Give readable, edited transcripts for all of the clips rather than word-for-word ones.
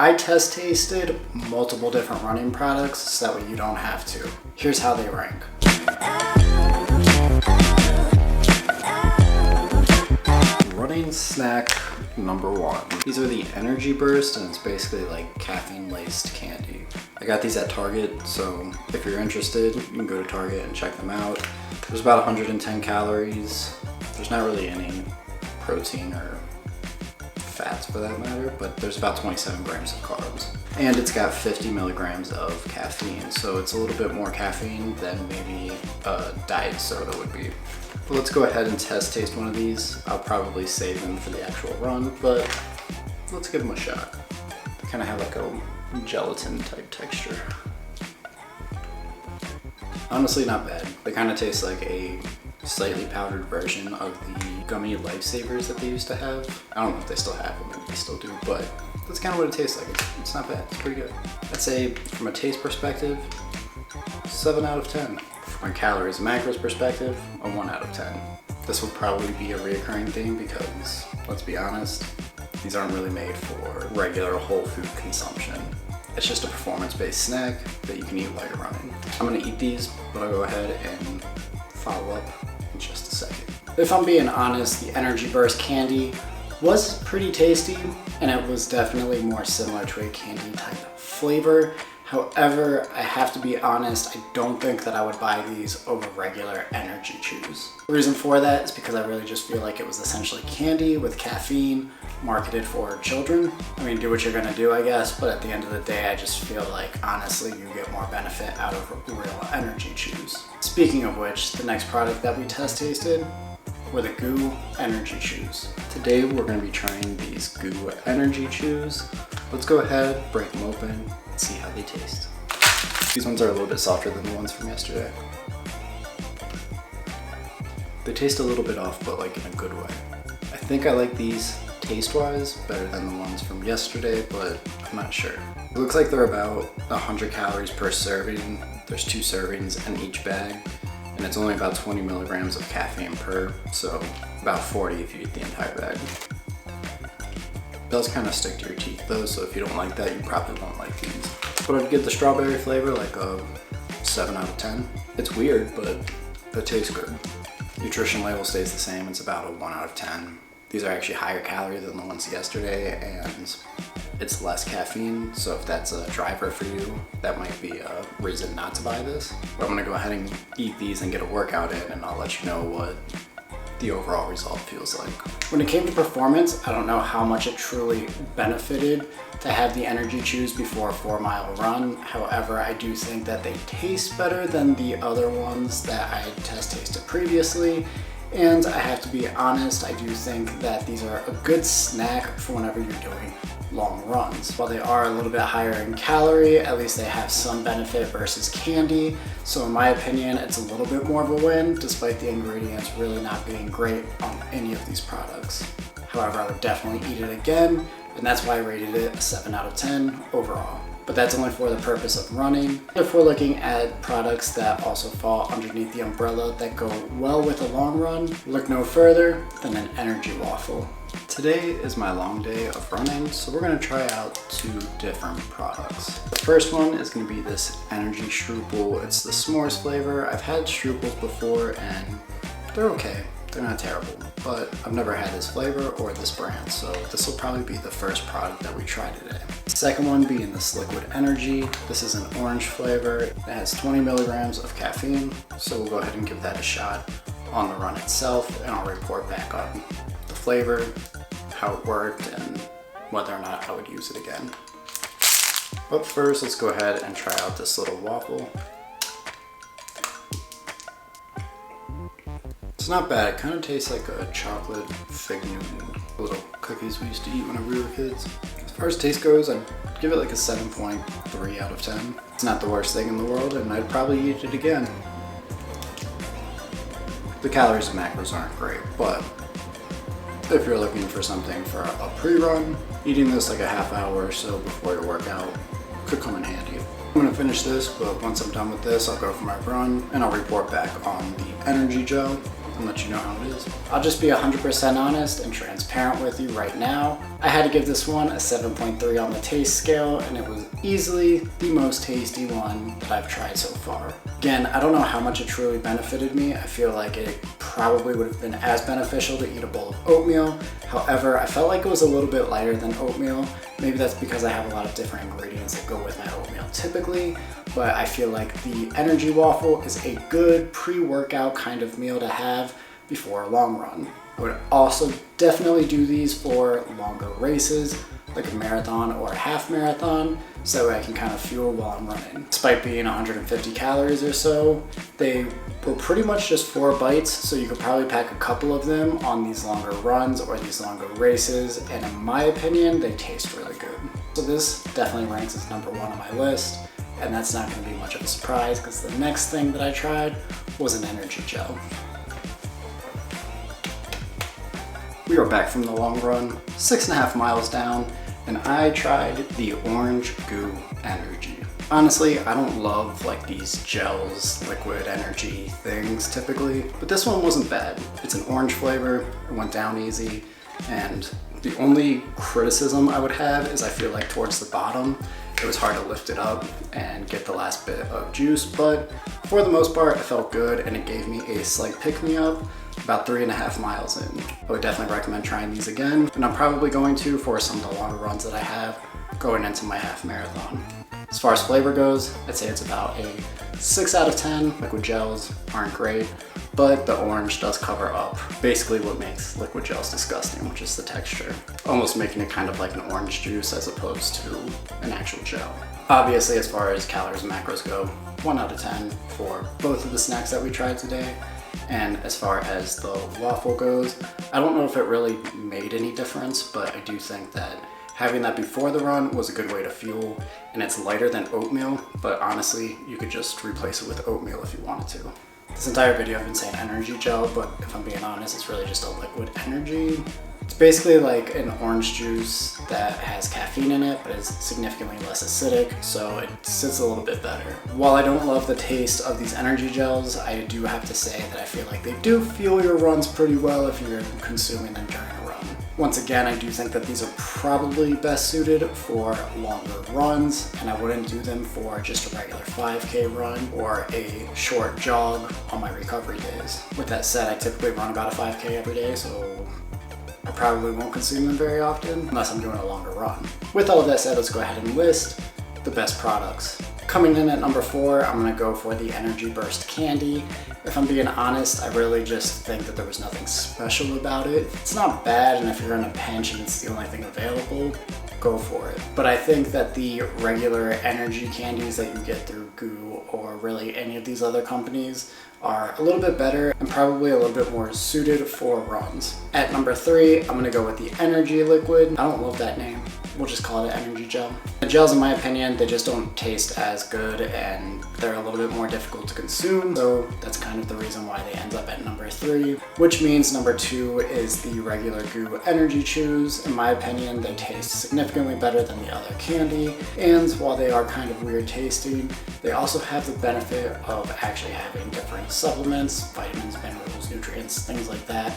I test tasted multiple different running products so that way you don't have to. Here's how they rank. Running snack number 1. These are the Energy Burst, and it's basically like caffeine laced candy. I got these at Target, so if you're interested, you can go to Target and check them out. There's about 110 calories. There's not really any protein or fats for that matter, but there's about 27 grams of carbs. And it's got 50 milligrams of caffeine, so it's a little bit more caffeine than maybe a diet soda would be. But let's go ahead and test taste one of these. I'll probably save them for the actual run, but let's give them a shot. They kind of have like a gelatin type texture. Honestly, not bad. They kind of taste like a slightly powdered version of the gummy lifesavers that they used to have. I don't know if they still have them, maybe they still do, but that's kind of what it tastes like. It's not bad, it's pretty good. I'd say from a taste perspective, 7 out of 10. From a calories and macros perspective, a 1 out of 10. This would probably be a reoccurring thing because, let's be honest, these aren't really made for regular whole food consumption. It's just a performance-based snack that you can eat while you're running. I'm gonna eat these, but I'll go ahead and follow up in just a second. If I'm being honest, the Energy Burst candy was pretty tasty, and it was definitely more similar to a candy type flavor. However, I have to be honest, I don't think that I would buy these over regular energy chews. The reason for that is because I really just feel like it was essentially candy with caffeine marketed for children. I mean, do what you're gonna do, I guess, but at the end of the day, I just feel like, honestly, you get more benefit out of real energy chews. Speaking of which, the next product that we test tasted were the Goo Energy Chews. Today, we're gonna be trying these Goo Energy Chews. Let's go ahead, break them open, and see how they taste. These ones are a little bit softer than the ones from yesterday. They taste a little bit off, but like in a good way. I think I like these taste-wise better than the ones from yesterday, but I'm not sure. It looks like they're about 100 calories per serving. There's 2 servings in each bag, and it's only about 20 milligrams of caffeine per, so about 40 if you eat the entire bag. It does kind of stick to your teeth though, so if you don't like that, you probably won't like these. But I'd give the strawberry flavor like a 7 out of 10. It's weird, but it tastes good. Nutrition label stays the same, it's about a 1 out of 10. These are actually higher calorie than the ones yesterday, and it's less caffeine, so if that's a driver for you, that might be a reason not to buy this. But I'm gonna go ahead and eat these and get a workout in, and I'll let you know what the overall result feels like. When it came to performance, I don't know how much it truly benefited to have the energy chews before a 4-mile run. However, I do think that they taste better than the other ones that I had test tasted previously. And I have to be honest, I do think that these are a good snack for whenever you're doing long runs. While they are a little bit higher in calorie, at least they have some benefit versus candy. So in my opinion, it's a little bit more of a win, despite the ingredients really not being great on any of these products. However, I would definitely eat it again, and that's why I rated it a 7 out of 10 overall. But that's only for the purpose of running. If we're looking at products that also fall underneath the umbrella that go well with a long run, look no further than an energy waffle. Today is my long day of running, so we're gonna try out 2 different products. The first one is gonna be this energy Strupel. It's the s'mores flavor. I've had Strupels before and they're okay. They're not terrible, but I've never had this flavor or this brand, so this will probably be the first product that we try today. The second one being this liquid energy. This is an orange flavor. It has 20 milligrams of caffeine, so we'll go ahead and give that a shot on the run itself, and I'll report back on the flavor, how it worked, and whether or not I would use it again. But first, let's go ahead and try out this little waffle. It's not bad. It kind of tastes like a chocolate fig Newton, little cookies we used to eat whenever we were kids. As far as taste goes, I'd give it like a 7.3 out of 10. It's not the worst thing in the world, and I'd probably eat it again. The calories and macros aren't great, but if you're looking for something for a pre-run, eating this like a half hour or so before your workout could come in handy. I'm gonna finish this, but once I'm done with this, I'll go for my run and I'll report back on the energy gel. and let you know how it is. I'll just be 100% honest and transparent with you right now. I had to give this one a 7.3 on the taste scale, and it was easily the most tasty one that I've tried so far. Again, I don't know how much it truly benefited me. I feel like it probably would have been as beneficial to eat a bowl of oatmeal. However, I felt like it was a little bit lighter than oatmeal. Maybe that's because I have a lot of different ingredients that go with my oatmeal typically, but I feel like the energy waffle is a good pre-workout kind of meal to have before a long run. I would also definitely do these for longer races, like a marathon or a half marathon, so that I can kind of fuel while I'm running. Despite being 150 calories or so, they were pretty much just 4 bites, so you could probably pack a couple of them on these longer runs or these longer races, and in my opinion, they taste really good. So this definitely ranks as number 1 on my list, and that's not going to be much of a surprise because the next thing that I tried was an energy gel. We are back from the long run, 6.5 miles down, and I tried the Orange Goo Energy. Honestly, I don't love like these gels, liquid energy things typically, but this one wasn't bad. It's an orange flavor, it went down easy, and the only criticism I would have is I feel like towards the bottom, it was hard to lift it up and get the last bit of juice, but for the most part, it felt good and it gave me a slight pick-me-up about 3.5 miles in. I would definitely recommend trying these again, and I'm probably going to for some of the longer runs that I have going into my half marathon. As far as flavor goes, I'd say it's about a 6 out of 10. Liquid gels aren't great, but the orange does cover up basically what makes liquid gels disgusting, which is the texture. Almost making it kind of like an orange juice as opposed to an actual gel. Obviously, as far as calories and macros go, 1 out of 10 for both of the snacks that we tried today. And as far as the waffle goes, I don't know if it really made any difference, but I do think that having that before the run was a good way to fuel, and it's lighter than oatmeal, but honestly, you could just replace it with oatmeal if you wanted to. This entire video I've been saying energy gel, but if I'm being honest, it's really just a liquid energy. It's basically like an orange juice that has caffeine in it, but is significantly less acidic, so it sits a little bit better. While I don't love the taste of these energy gels, I do have to say that I feel like they do fuel your runs pretty well if you're consuming them during a run. Once again, I do think that these are probably best suited for longer runs, and I wouldn't do them for just a regular 5K run or a short jog on my recovery days. With that said, I typically run about a 5K every day, so I probably won't consume them very often unless I'm doing a longer run. With all of that said, let's go ahead and list the best products. Coming in at number 4, I'm gonna go for the Energy Burst Candy. If I'm being honest, I really just think that there was nothing special about it. It's not bad, and if you're in a pinch and it's the only thing available, go for it. But I think that the regular energy candies that you get through Goo or really any of these other companies are a little bit better and probably a little bit more suited for runs. At number 3, I'm gonna go with the Energy Liquid. I don't love that name. We'll just call it an energy gel. The gels, in my opinion, they just don't taste as good and they're a little bit more difficult to consume. So that's kind of the reason why they end up at number 3, which means number 2 is the regular Goo Energy Chews. In my opinion, they taste significantly better than the other candy. And while they are kind of weird tasting, they also have the benefit of actually having different supplements, vitamins, minerals, nutrients, things like that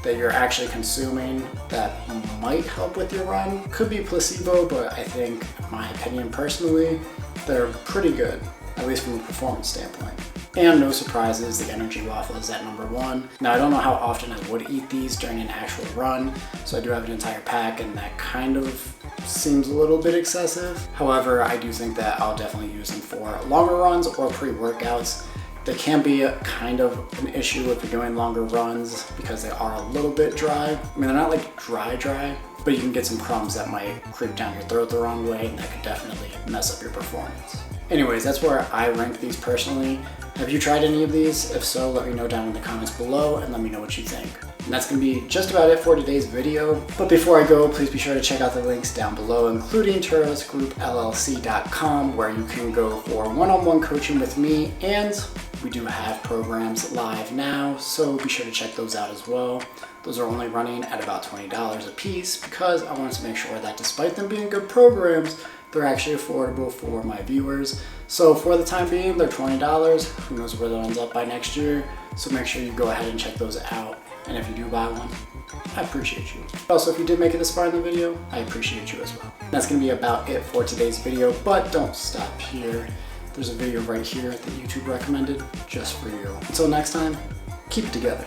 you're actually consuming that might help with your run. Could be placebo, but I think, in my opinion personally, they're pretty good, at least from a performance standpoint. And no surprises, the Energy Waffle is at number 1. Now, I don't know how often I would eat these during an actual run, so I do have an entire pack, and that kind of seems a little bit excessive. However, I do think that I'll definitely use them for longer runs or pre-workouts. They can be kind of an issue if you're doing longer runs because they are a little bit dry. I mean, they're not like dry, but you can get some crumbs that might creep down your throat the wrong way, and that could definitely mess up your performance. Anyways, that's where I rank these personally. Have you tried any of these? If so, let me know down in the comments below and let me know what you think. And that's going to be just about it for today's video. But before I go, please be sure to check out the links down below, including TurlesGroupLLC.com, where you can go for one-on-one coaching with me, and we do have programs live now, so be sure to check those out as well. Those are only running at about $20 a piece because I wanted to make sure that despite them being good programs, they're actually affordable for my viewers. So for the time being, they're $20. Who knows where that ends up by next year. So make sure you go ahead and check those out. And if you do buy one, I appreciate you. Also, if you did make it this far in the video, I appreciate you as well. That's gonna be about it for today's video, but don't stop here. There's a video right here that YouTube recommended just for you. Until next time, keep it together.